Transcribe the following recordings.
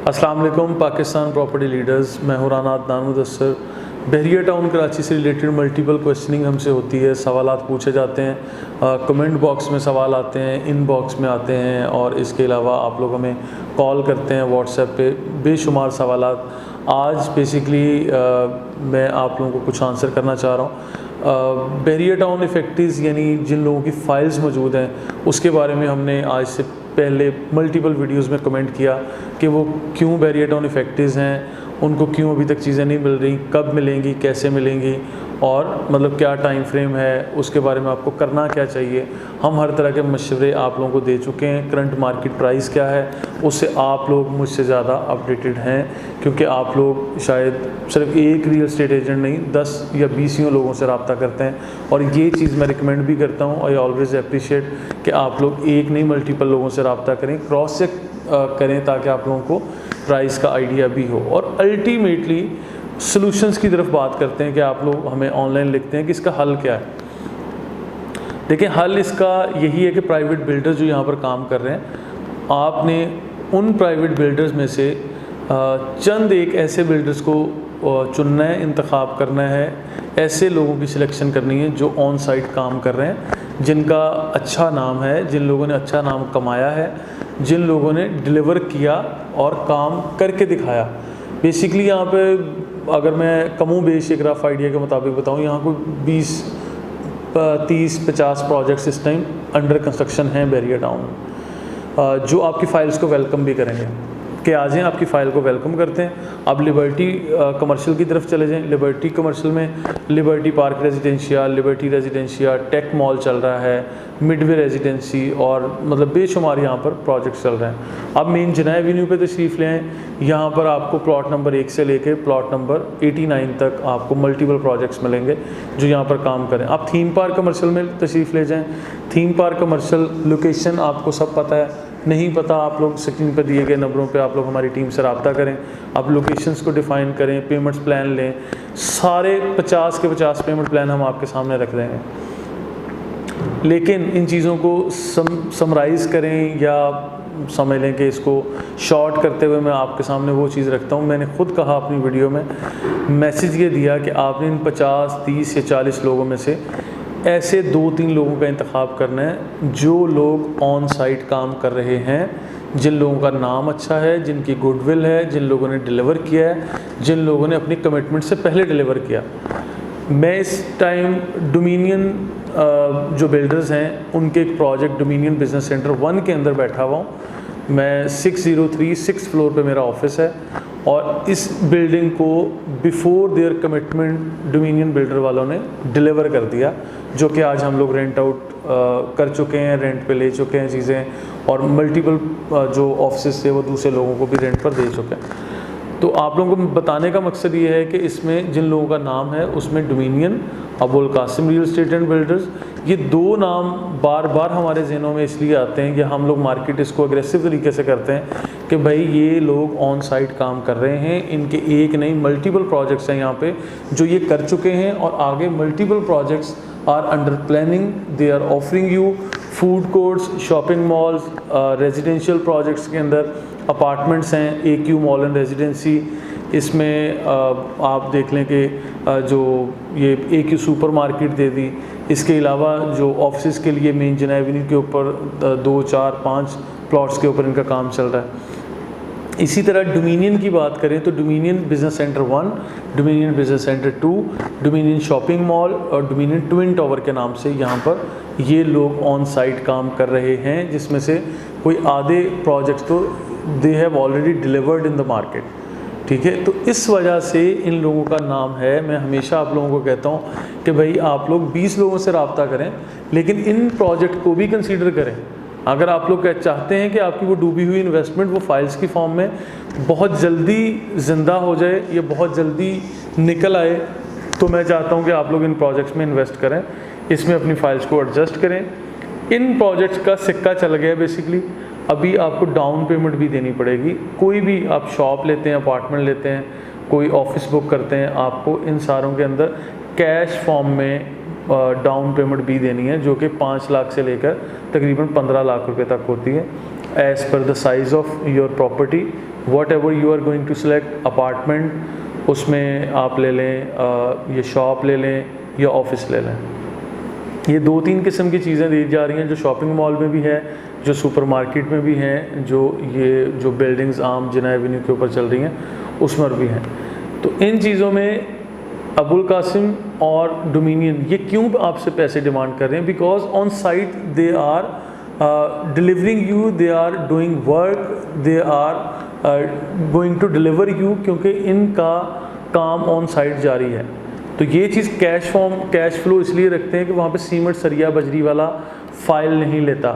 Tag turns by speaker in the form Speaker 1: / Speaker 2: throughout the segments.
Speaker 1: अस्सलाम वालेकुम Pakistan property leaders, मैं हूं राना अदनान मुदस्सर। बहरिया टाउन कराची से रिलेटेड मल्टीपल क्वेश्चनिंग हमसे होती है, सवालात पूछे जाते हैं, कमेंट बॉक्स में सवाल आते हैं, इन बॉक्स में आते हैं और इसके अलावा आप लोग हमें कॉल करते हैं व्हाट्सएप पे, बेशुमार सवालात। आज बेसिकली मैं आप लोगों को कुछ आंसर करना चाह रहा हूँ। बहरिया टाउन इफेक्टिव्स यानी जिन लोगों की फ़ाइल्स मौजूद हैं उसके बारे में हमने आज से पहले मल्टीपल वीडियोस में कमेंट किया कि वो क्यों बहरिया टाउन इफेक्टिव्स हैं, उनको क्यों अभी तक चीज़ें नहीं मिल रही, कब मिलेंगी, कैसे मिलेंगी और मतलब क्या टाइम फ्रेम है, उसके बारे में आपको करना क्या चाहिए। हम हर तरह के मशवरे आप लोगों को दे चुके हैं। करंट मार्केट प्राइस क्या है उससे आप लोग मुझसे ज़्यादा अपडेटेड हैं, क्योंकि आप लोग शायद सिर्फ एक रियल एस्टेट एजेंट नहीं 10 या 20 लोगों से रब्ता करते हैं और ये चीज़ मैं रिकमेंड भी करता हूँ। आई ऑलवेज़ अप्रिशिएट कि आप लोग एक नहीं मल्टीपल लोगों से रब्ता करें, क्रॉस चेक करें ताकि आप लोगों को प्राइस का आइडिया भी हो। और अल्टीमेटली सॉल्यूशंस की तरफ बात करते हैं कि आप लोग हमें ऑनलाइन लिखते हैं कि इसका हल क्या है। देखिए, हल इसका यही है कि प्राइवेट बिल्डर्स जो यहाँ पर काम कर रहे हैं, आपने उन प्राइवेट बिल्डर्स में से चंद एक ऐसे बिल्डर्स को चुनना है, इंतखाब करना है, ऐसे लोगों की सिलेक्शन करनी है जो ऑन साइट काम कर रहे हैं, जिनका अच्छा नाम है, जिन लोगों ने अच्छा नाम कमाया है, जिन लोगों ने डिलीवर किया और काम करके दिखाया। बेसिकली यहाँ पे अगर मैं कमों बेश एक रफ आइडिया के मुताबिक बताऊँ, यहाँ कोई 30-50 प्रोजेक्ट्स इस टाइम अंडर कंस्ट्रक्शन हैं बहरिया टाउन, जो आपकी फ़ाइल्स को वेलकम भी करेंगे कि आ जाएँ, आपकी फ़ाइल को वेलकम करते हैं। आप लिबर्टी कमर्शियल की तरफ चले जाएं। लिबर्टी कमर्शियल में Liberty Park Residentia, Liberty Residentia, Tech Mall चल रहा है, मिडवे रेजिडेंसी और मतलब बेशुमार यहाँ पर प्रोजेक्ट्स चल रहे हैं। आप मेन जनाब एवेन्यू पे तशरीफ़ ले आएँ। यहाँ पर आपको प्लॉट नंबर 1 से लेकर प्लॉट नंबर 89 तक आपको मल्टीपल प्रोजेक्ट्स मिलेंगे जो यहाँ पर काम करें। आप थीम पार्क कमर्शियल में तशरीफ़ ले जाएँ। थीम पार्क कमर्शियल लोकेशन आपको सब पता है, नहीं पता आप लोग स्क्रीन पर दिए गए नंबरों पे आप लोग हमारी टीम से रब्ता करें। आप लोकेशंस को डिफ़ाइन करें, पेमेंट्स प्लान लें, सारे 50 के 50 पेमेंट प्लान हम आपके सामने रख देंगे। लेकिन इन चीज़ों को समराइज़ करें या समझ लें कि इसको शॉर्ट करते हुए मैं आपके सामने वो चीज़ रखता हूँ। मैंने खुद कहा अपनी वीडियो में, मैसेज ये दिया कि आपने इन 50, 30 या 40 लोगों में से ऐसे 2-3 लोगों का इंतखाब करना है जो लोग ऑन साइट काम कर रहे हैं, जिन लोगों का नाम अच्छा है, जिनकी गुडविल है, जिन लोगों ने डिलीवर किया है, जिन लोगों ने अपनी कमिटमेंट से पहले डिलीवर किया। मैं इस टाइम डोमिनियन जो बिल्डर्स हैं उनके एक प्रोजेक्ट डोमिनियन बिजनेस सेंटर 1 के अंदर बैठा हुआ हूँ। मैं 603 6th फ्लोर पे मेरा ऑफिस है और इस बिल्डिंग को before there commitment dominion builder वालों ने डिलीवर कर दिया, जो कि आज हम लोग रेंट आउट कर चुके हैं, रेंट पे ले चुके हैं चीज़ें और मल्टीपल जो ऑफिस थे वो दूसरे लोगों को भी रेंट पर दे चुके हैं। तो आप लोगों को बताने का मकसद ये है कि इसमें जिन लोगों का नाम है उसमें Dominion, Abul Qasim Real Estate and Builders, ये 2 नाम बार बार हमारे जहनों में इसलिए आते हैं कि हम लोग मार्केट इसको अग्रेसिव तरीके से करते हैं कि भाई ये लोग ऑन साइट काम कर रहे हैं, इनके एक नहीं मल्टीपल प्रोजेक्ट्स हैं यहाँ पे जो ये कर चुके हैं और आगे multiple projects are under planning. They are offering you food courts, shopping malls, residential projects के अंदर अपार्टमेंट्स हैं, AQ मॉल एंड रेजिडेंसी। इसमें आप देख लें कि जो ये AQ सुपर मार्केट दे दी, इसके अलावा जो ऑफिस के लिए मेन जनाब एवेन्यू के ऊपर 2, 4, 5 प्लॉट्स के ऊपर इनका काम चल रहा है। इसी तरह डोमिनियन की बात करें तो dominion business centre 1, dominion business centre 2, dominion shopping mall और डोमिनियन ट्विन टावर के नाम से यहाँ पर ये लोग ऑन साइट काम कर रहे हैं, जिसमें से कोई आधे प्रोजेक्ट्स तो they have already delivered in the market. ठीक है, तो इस वजह से इन लोगों का नाम है। मैं हमेशा आप लोगों को कहता हूँ कि भाई आप लोग 20 लोगों से रब्ता करें, लेकिन इन प्रोजेक्ट को भी कंसीडर करें। अगर आप लोग चाहते हैं कि आपकी वो डूबी हुई इन्वेस्टमेंट वो फाइल्स की फॉर्म में बहुत जल्दी ज़िंदा हो जाए या बहुत जल्दी निकल आए, तो मैं चाहता हूँ कि आप लोग इन प्रोजेक्ट्स में इन्वेस्ट करें, इसमें अपनी फाइल्स को एडजस्ट करें। इन प्रोजेक्ट्स का सिक्का चल गया बेसिकली, अभी आपको डाउन पेमेंट भी देनी पड़ेगी। कोई भी आप शॉप लेते हैं, अपार्टमेंट लेते हैं, कोई ऑफिस बुक करते हैं, आपको इन सारों के अंदर कैश फॉर्म में डाउन पेमेंट भी देनी है, जो कि 5 लाख से लेकर तकरीबन 15 लाख रुपए तक होती है, as per the size of your property. Whatever you are going to select, apartment उसमें आप ले लें, ये शॉप ले लें या ऑफिस ले लें। ये 2-3 किस्म की चीज़ें दी जा रही हैं, जो शॉपिंग मॉल में भी है, जो सुपरमार्केट में भी हैं, जो बिल्डिंग्स आम जिना एवेन्यू के ऊपर चल रही हैं उसमें भी हैं। तो इन चीज़ों में अबुल कासिम और डोमिनियन ये क्यों आपसे पैसे डिमांड कर रहे हैं? Because on site they are delivering you, they are doing work, they are going to deliver you, क्योंकि इनका काम ऑन साइट जारी है। तो ये चीज़ कैश फ्लो इसलिए रखते हैं कि वहाँ पे सीमेंट सरिया बजरी वाला फ़ाइल नहीं लेता,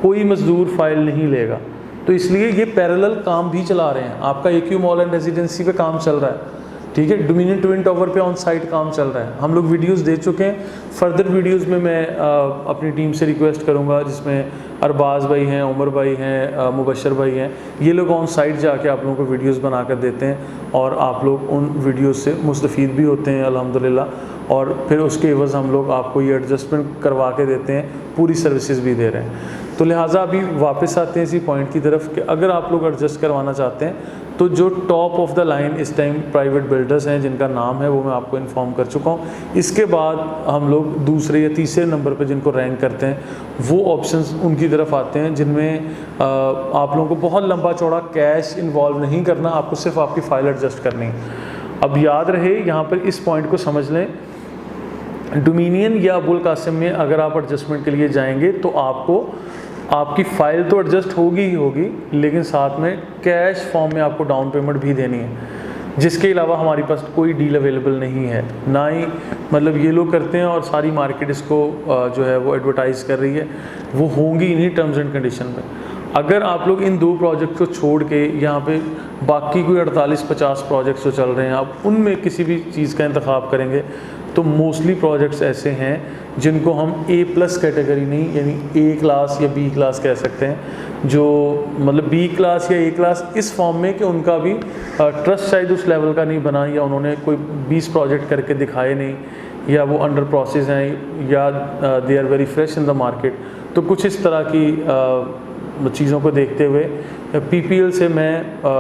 Speaker 1: कोई मज़दूर फ़ाइल नहीं लेगा, तो इसलिए ये पैरेलल काम भी चला रहे हैं। आपका AQ मॉल एंड रेजिडेंसी पे काम चल रहा है, ठीक है, डोमिनियन ट्विन टावर पे ऑन साइट काम चल रहा है। हम लोग वीडियोस दे चुके हैं, फर्दर वीडियोस में मैं अपनी टीम से रिक्वेस्ट करूंगा, जिसमें अरबाज भाई हैं, उमर भाई हैं, मुबशर भाई हैं, ये लोग ऑन साइट जाके आप लोगों को वीडियोस बना कर देते हैं और आप लोग उन वीडियोस से मुस्तफ़ीद भी होते हैं अल्हम्दुलिल्लाह। और फिर उसके एवज़ हम लोग आपको ये एडजस्टमेंट करवा के देते हैं, पूरी सर्विसेज भी दे रहे हैं। तो लिहाजा अभी वापस आते हैं इसी पॉइंट की तरफ कि अगर आप लोग एडजस्ट करवाना चाहते हैं तो जो टॉप ऑफ द लाइन इस टाइम प्राइवेट बिल्डर्स हैं जिनका नाम है वो मैं आपको इन्फॉर्म कर चुका हूँ। इसके बाद हम लोग दूसरे या तीसरे नंबर पर जिनको रैंक करते हैं वो ऑप्शंस उनकी तरफ आते हैं, जिनमें आप लोगों को बहुत लंबा चौड़ा कैश इन्वॉल्व नहीं करना, आपको सिर्फ आपकी फ़ाइल एडजस्ट करनी है। अब याद रहे यहाँ पर इस पॉइंट को समझ लें, डोमिनियन या अबुल कासिम में अगर आप एडजस्टमेंट के लिए जाएंगे तो आपकी फ़ाइल तो एडजस्ट होगी ही होगी, लेकिन साथ में कैश फॉर्म में आपको डाउन पेमेंट भी देनी है, जिसके अलावा हमारे पास कोई डील अवेलेबल नहीं है। ना ही मतलब ये लोग करते हैं और सारी मार्केट इसको जो है वो एडवर्टाइज़ कर रही है, वो होंगी इन्हीं टर्म्स एंड कंडीशन में। अगर आप लोग इन 2 प्रोजेक्ट को छोड़ के यहाँ पे बाकी कोई 48-50 प्रोजेक्ट्स जो चल रहे हैं आप उनमें किसी भी चीज़ का इंतखाब करेंगे तो मोस्टली प्रोजेक्ट्स ऐसे हैं जिनको हम A+ कैटेगरी नहीं, यानी A क्लास या B क्लास कह सकते हैं, जो मतलब B क्लास या A क्लास इस फॉर्म में कि उनका भी ट्रस्ट शायद उस लेवल का नहीं बना, या उन्होंने कोई 20 प्रोजेक्ट करके दिखाए नहीं, या वो अंडर प्रोसेस हैं, या they are very fresh in the market. तो कुछ इस तरह की चीज़ों को देखते हुए PPL से मैं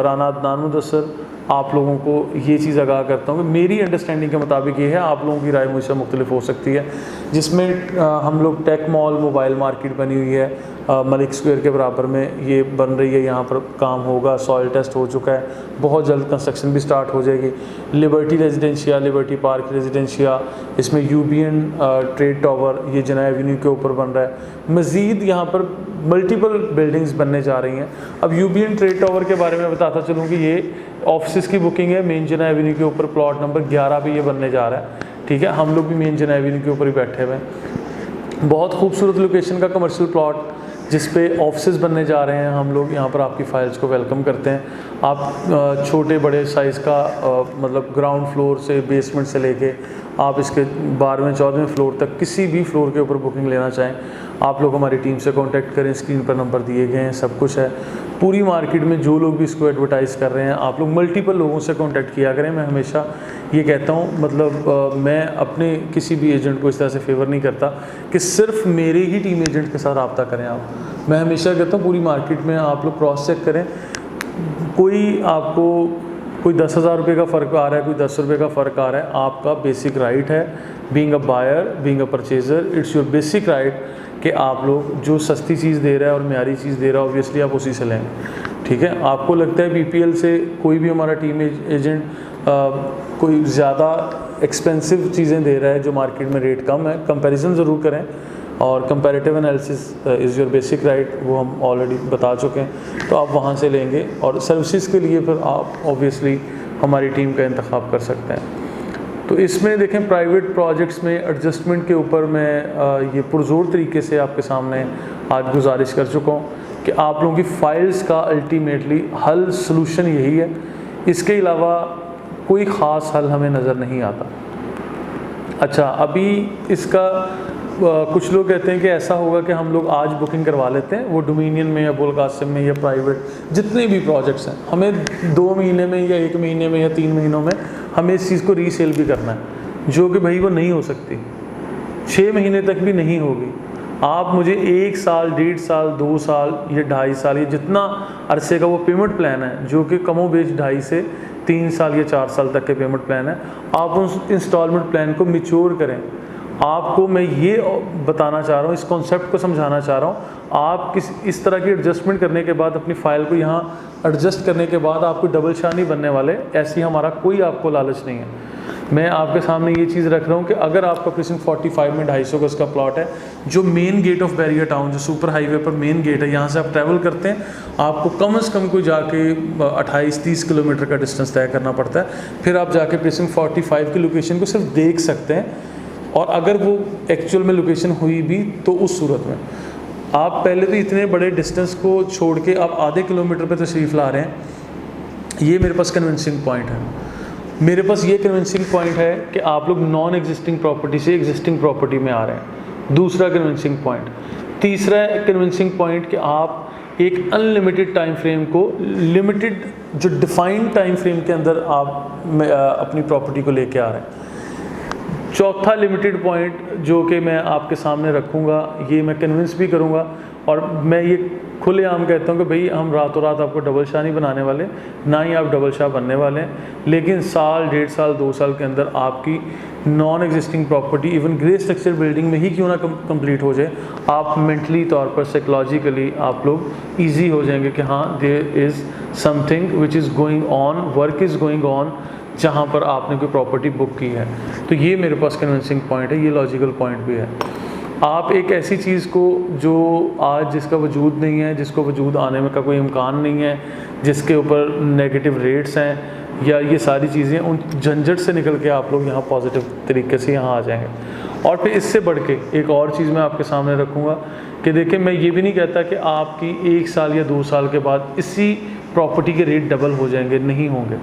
Speaker 1: राना अदनान मुदस्सर आप लोगों को ये चीज़ आगाह करता हूँ कि मेरी अंडरस्टैंडिंग के मुताबिक ये है, आप लोगों की राय मुझसे मुख्तलिफ हो सकती है, जिसमें हम लोग टेक मॉल मोबाइल मार्केट बनी हुई है, मलिक स्क्वायर के बराबर में ये बन रही है, यहाँ पर काम होगा, सॉइल टेस्ट हो चुका है, बहुत जल्द कंस्ट्रक्शन भी स्टार्ट हो जाएगी। Liberty residencia, liberty Park residencia, इसमें UBN ट्रेड टावर ये जिना एवेन्यू के ऊपर बन रहा है। मज़ीद यहाँ पर मल्टीपल बिल्डिंग्स बनने जा रही हैं। अब UBN ट्रेड टावर के बारे में बताता चलूँ कि ये ऑफिस की बुकिंग है, मेन जिना एवेन्यू के ऊपर प्लॉट नंबर 11 पे ये बनने जा रहा है, ठीक है। हम लोग भी मेन जिना एवेन्यू के ऊपर ही बैठे हुए हैं। बहुत खूबसूरत लोकेशन का कमर्शियल प्लॉट जिस पे ऑफिस बनने जा रहे हैं। हम लोग यहाँ पर आपकी फ़ाइल्स को वेलकम करते हैं। आप छोटे बड़े साइज़ का मतलब ग्राउंड फ्लोर से बेसमेंट से लेके आप इसके 12वें 14वें फ्लोर तक किसी भी फ्लोर के ऊपर बुकिंग लेना चाहें, आप लोग हमारी टीम से कांटेक्ट करें, स्क्रीन पर नंबर दिए गए हैं, सब कुछ है। पूरी मार्केट में जो लोग भी इसको एडवर्टाइज़ कर रहे हैं, आप लोग मल्टीपल लोगों से कांटेक्ट किया करें। मैं हमेशा ये कहता हूँ, मतलब मैं अपने किसी भी एजेंट को इस तरह से फेवर नहीं करता कि सिर्फ मेरे ही टीम एजेंट के साथ रब्ता करें आप। मैं हमेशा कहता हूँ पूरी मार्केट में आप लोग क्रॉस चेक करें, कोई 10,000 रुपये का फ़र्क आ रहा है, कोई 10 रुपये का फ़र्क आ रहा है, आपका बेसिक राइट है, being a buyer, being a purchaser, it's your basic right कि आप लोग जो सस्ती चीज़ दे रहा है और म्यारी चीज़ दे रहा है ऑब्वियसली आप उसी से लेंगे, ठीक है। आपको लगता है PPL से कोई भी हमारा टीम एजेंट कोई ज़्यादा एक्सपेंसिव चीज़ें दे रहा है जो मार्केट में रेट कम है, कंपैरिजन ज़रूर करें, और comparative analysis is your basic right, वो हम ऑलरेडी बता चुके हैं, तो आप वहाँ से लेंगे। और सर्विसेज के लिए फिर आप ऑब्वियसली हमारी टीम का इंतखाब कर सकते हैं। तो इसमें देखें प्राइवेट प्रोजेक्ट्स में एडजस्टमेंट के ऊपर मैं ये पुरजोर तरीके से आपके सामने आज गुजारिश कर चुका हूँ कि आप लोगों की फ़ाइल्स का अल्टीमेटली हल सलूशन यही है, इसके अलावा कोई ख़ास हल हमें नज़र नहीं आता। अच्छा, अभी इसका कुछ लोग कहते हैं कि ऐसा होगा कि हम लोग आज बुकिंग करवा लेते हैं, वो डोमिनियन में या अबुल कासिम में या प्राइवेट जितने भी प्रोजेक्ट्स हैं, हमें 2 महीने में या 1 महीने में या 3 महीनों में हमें इस चीज़ को रीसेल भी करना है, जो कि भाई वो नहीं हो सकती, 6 महीने तक भी नहीं होगी। आप मुझे 1 साल, 1.5 साल, 2 साल या 2.5 साल, ये जितना अरसे का वो पेमेंट प्लान है, जो कि कमोबेश 2.5 से 3 साल या 4 साल तक के पेमेंट प्लान है, आप उस इंस्टॉलमेंट प्लान को मैच्योर करें। आपको मैं ये बताना चाह रहा हूँ, इस कॉन्सेप्ट को समझाना चाह रहा हूँ। आप इस तरह की एडजस्टमेंट करने के बाद, अपनी फ़ाइल को यहाँ एडजस्ट करने के बाद आपको डबल शाह नहीं बनने वाले, ऐसी हमारा कोई आपको लालच नहीं है। मैं आपके सामने ये चीज़ रख रहा हूँ कि अगर आपका प्रीसिंक्ट 45 में 250 गज का प्लॉट है, जो main gate of Bahria Town, जो सुपर हाईवे पर मेन गेट है, यहाँ से आप ट्रैवल करते हैं, आपको कम से कम कोई जाके 28-30 किलोमीटर का डिस्टेंस तय करना पड़ता है। फिर आप जाके प्रीसिंक्ट 45 की लोकेशन को सिर्फ देख सकते हैं, और अगर वो एक्चुअल में लोकेशन हुई भी तो उस सूरत में आप पहले तो इतने बड़े डिस्टेंस को छोड़ के आप आधे किलोमीटर पे तशरीफ़ ला रहे हैं। ये मेरे पास कन्विंसिंग पॉइंट है। मेरे पास ये कन्विंसिंग पॉइंट है कि आप लोग नॉन एग्जिस्टिंग प्रॉपर्टी से एग्जिस्टिंग प्रॉपर्टी में आ रहे हैं। दूसरा कन्विंसिंग पॉइंट। तीसरा कन्विंसिंग पॉइंट कि आप एक अनलिमिटेड टाइम फ्रेम को लिमिटेड, जो डिफाइंड टाइम फ्रेम के अंदर आप अपनी प्रॉपर्टी को लेके आ रहे हैं। चौथा लिमिटेड पॉइंट जो कि मैं आपके सामने रखूँगा, ये मैं कन्विंस भी करूँगा, और मैं ये खुलेआम कहता हूँ कि भाई हम रातों रात आपको डबल शाह नहीं बनाने वाले, ना ही आप डबल शाह बनने वाले हैं, लेकिन साल, 1.5 साल, 2 साल के अंदर आपकी non existing property even grey structure building में ही क्यों ना कंप्लीट हो जाए, आप मेंटली तौर पर, साइकोलॉजिकली आप लोग ईजी हो जाएंगे कि हाँ, there is something which is going on, work is going on, जहाँ पर आपने कोई प्रॉपर्टी बुक की है। तो ये मेरे पास कन्विंसिंग पॉइंट है, ये लॉजिकल पॉइंट भी है। आप एक ऐसी चीज़ को जो आज जिसका वजूद नहीं है, जिसको वजूद आने में का कोई इम्कान नहीं है, जिसके ऊपर नेगेटिव रेट्स हैं, या ये सारी चीज़ें, उन झंझट से निकल के आप लोग यहाँ पॉजिटिव तरीके से यहाँ आ जाएंगे। और फिर इससे बढ़ के एक और चीज़ मैं आपके सामने रखूँगा कि देखिए, मैं ये भी नहीं कहता कि आपकी 1 साल या 2 साल के बाद इसी प्रॉपर्टी के रेट डबल हो जाएंगे, नहीं होंगे।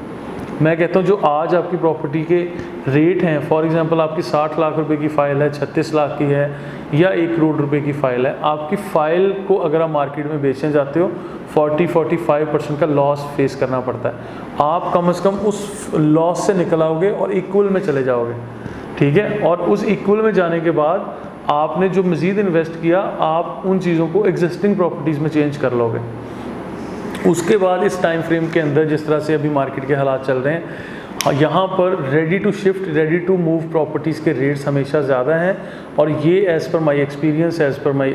Speaker 1: मैं कहता हूँ जो आज आपकी प्रॉपर्टी के रेट हैं, फॉर एग्जांपल आपकी 60 लाख रुपए की फ़ाइल है, 36 लाख की है, या 1 करोड़ रुपए की फ़ाइल है, आपकी फ़ाइल को अगर आप मार्केट में बेचने जाते हो 40-45% का लॉस फेस करना पड़ता है। आप कम से कम उस लॉस से निकल आओगे और इक्वल में चले जाओगे, ठीक है। और उस इक्वल में जाने के बाद आपने जो मज़ीद इन्वेस्ट किया, आप उन चीज़ों को एग्जिस्टिंग प्रॉपर्टीज़ में चेंज कर लोगे। उसके बाद इस टाइम फ्रेम के अंदर जिस तरह से अभी मार्केट के हालात चल रहे हैं, यहाँ पर ready to shift, ready to move properties के रेट्स हमेशा ज़्यादा हैं, और ये as per my experience, as per my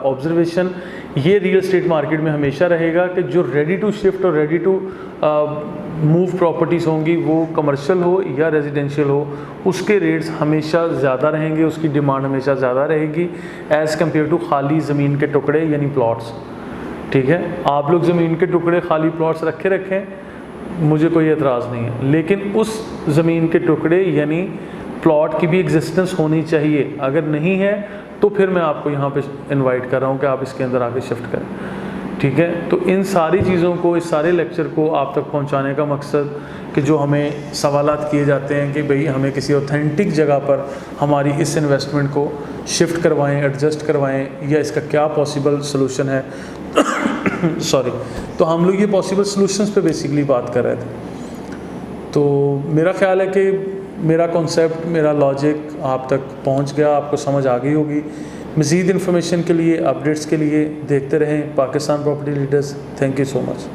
Speaker 1: observation, ये रियल स्टेट मार्केट में हमेशा रहेगा कि जो रेडी टू शिफ्ट और रेडी टू मूव प्रॉपर्टीज़ होंगी, वो कमर्शियल हो या रेजिडेंशियल हो, उसके रेट्स हमेशा ज़्यादा रहेंगे, उसकी डिमांड हमेशा ज़्यादा रहेगी एज़ कम्पेयर टू खाली ज़मीन के टुकड़े यानी प्लॉट्स, ठीक है। आप लोग ज़मीन के टुकड़े, खाली प्लॉट्स रखें, मुझे कोई एतराज़ नहीं है, लेकिन उस ज़मीन के टुकड़े यानी प्लॉट की भी एग्जिस्टेंस होनी चाहिए। अगर नहीं है तो फिर मैं आपको यहाँ पे इनवाइट कर रहा हूँ कि आप इसके अंदर आके शिफ्ट करें, ठीक है। तो इन सारी चीज़ों को, इस सारे लेक्चर को आप तक पहुँचाने का मकसद कि जो हमें सवालात किए जाते हैं कि भाई हमें किसी ऑथेंटिक जगह पर हमारी इस इन्वेस्टमेंट को शिफ्ट करवाएं, एडजस्ट करवाएं, या इसका क्या पॉसिबल सलूशन है सॉरी। तो हम लोग ये पॉसिबल सलूशंस पे बेसिकली बात कर रहे थे। तो मेरा ख्याल है कि मेरा कॉन्सेप्ट, मेरा लॉजिक आप तक पहुंच गया, आपको समझ आ गई होगी। मज़ीद इन्फॉर्मेशन के लिए, अपडेट्स के लिए देखते रहें Pakistan property leaders. Thank you so much.